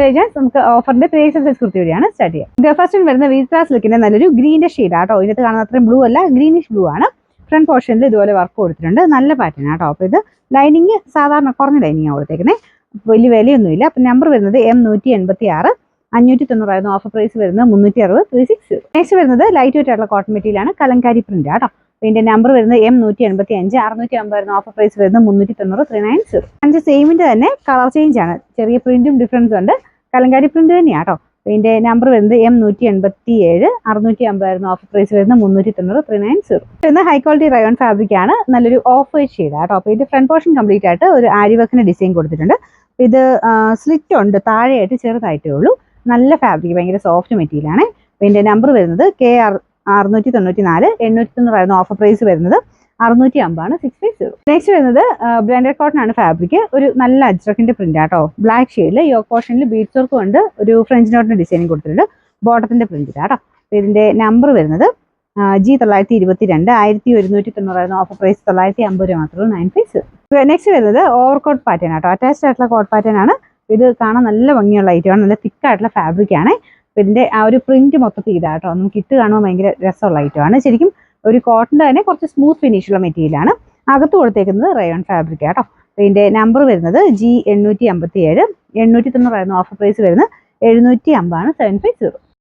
നമുക്ക് ഓഫറിന്റെ 3XL size kurti വഴിയാണ് start ചെയ്യാം. ഫസ്റ്റ് വരുന്ന വീട്രാ സിൽക്കിന്റെ നല്ലൊരു ഗ്രീനിന്റെ ഷെയ്ഡ് ആട്ടോ. ഇതിനകത്ത് കാണുന്ന അത്രയും ബ്ലൂ അല്ല, ഗ്രീനിഷ് ബ്ലൂ ആണ്. ഫ്രണ്ട് പോർഷനിൽ ഇതുപോലെ വർക്ക് കൊടുത്തിട്ടുണ്ട്. നല്ല പാറ്റേൺ ആട്ടോ. അപ്പൊ ഇത് ലൈനിങ് സാധാരണ കുറഞ്ഞ ലൈനിങ് കൊടുത്തേക്കുന്നത്, വലിയ വിലയൊന്നുമില്ല. അപ്പൊ നമ്പർ വരുന്നത് M186, 590 ഓഫർ പ്രൈസ് വരുന്നത് 360 360. നെക്സ്റ്റ് വരുന്നത് ലൈറ്റ് വെയിറ്റ് ആയിട്ടുള്ള കോട്ടൺ മെറ്റീരിയൽ ആണ്, കലങ്കാരി പ്രിന്റ് ആട്ടോ. ഇതിന്റെ നമ്പർ വരുന്നത് M185, 650 ഓഫർ പ്രൈസ് വരുന്നത് 390 390. അഞ്ച് സെയിമിന്റെ തന്നെ കളർ ചേഞ്ച് ആണ്, ചെറിയ പ്രിന്റും ഡിഫറൻസ് ഉണ്ട്. കലങ്കാരി പ്രിന്റ് തന്നെയാട്ടോ. ഇതിന്റെ നമ്പർ വരുന്നത് M187, 650 ഓഫർ പ്രൈസ് വരുന്നത് 390 390. പിന്നെ ഹൈ ക്വാളിറ്റി റയോൺ ഫാബ്രിക് ആണ്, നല്ലൊരു ഓഫ് വൈറ്റ് ഷെയ്ഡ് ആട്ടോ. അപ്പൊ ഇതിന്റെ ഫ്രണ്ട് പോർഷൻ കംപ്ലീറ്റ് ആയിട്ട് ഒരു ആരി വർക്കിന്റെ ഡിസൈൻ കൊടുത്തിട്ടുണ്ട്. ഇത് സ്ലിറ്റ് ഉണ്ട്, താഴെയായിട്ട് ചെറുതായിട്ടേ ഉള്ളൂ. നല്ല ഫാബ്രിക്, ഭയങ്കര സോഫ്റ്റ് മെറ്റീരിയൽ ആണ്. ഇതിന്റെ നമ്പർ വരുന്നത് KR 694, 890 ഓഫർ പ്രൈസ് വരുന്നത് 650 650. നെക്സ്റ്റ് വരുന്നത് ബ്ലെൻഡഡ് കോട്ടൺ ആണ് ഫാബ്രിക്, ഒരു നല്ല അജ്രക്കിന്റെ പ്രിന്റ് ആട്ടോ. ബ്ലാക്ക് ഷെയ്ഡിൽ യോക്ക് പോർഷനിൽ ബീഡ്സ് വർക്ക് കൊണ്ട് ഒരു ഫ്രഞ്ച് നോട്ടിന്റെ ഡിസൈനിങ് കൊടുത്തിട്ടുണ്ട്. ബോട്ടത്തിന്റെ പ്രിന്റ് ആട്ടോ. ഇതിന്റെ നമ്പർ വരുന്നത് G922, 1190 ഓഫർ പ്രൈസ് 950 മാത്രമേ 95. നെക്സ്റ്റ് വരുന്നത് ഓവർകോട്ട് പാറ്റേൺ ആട്ടോ. അറ്റാച്ച്ഡ് ആയിട്ടുള്ള കോട്ട് പാറ്റേൺ ആണ്. ഇത് കാണാൻ നല്ല ഭംഗിയുള്ള ഐറ്റമാണ്, നല്ല തിക്കായിട്ടുള്ള ഫാബ്രിക് ആണ്. ഇതിന്റെ ആ ഒരു പ്രിന്റ് മൊത്തത്തിൽ ഇതാട്ടോ. നമുക്ക് ഇട്ട് കാണുമ്പോൾ ഭയങ്കര രസമുള്ള ഐറ്റമാണ്. ശരിക്കും ഒരു കോട്ടന്റെ തന്നെ കുറച്ച് സ്മൂത്ത് ഫിനിഷുള്ള മെറ്റീരിയൽ ആണ്. അകത്ത് കൊടുത്തേക്കുന്നത് റയോൺ ഫാബ്രിക് ആട്ടോ. ഇതിന്റെ നമ്പർ വരുന്നത് G857, 890 ഓഫർ പ്രൈസ് വരുന്നത് 750 750.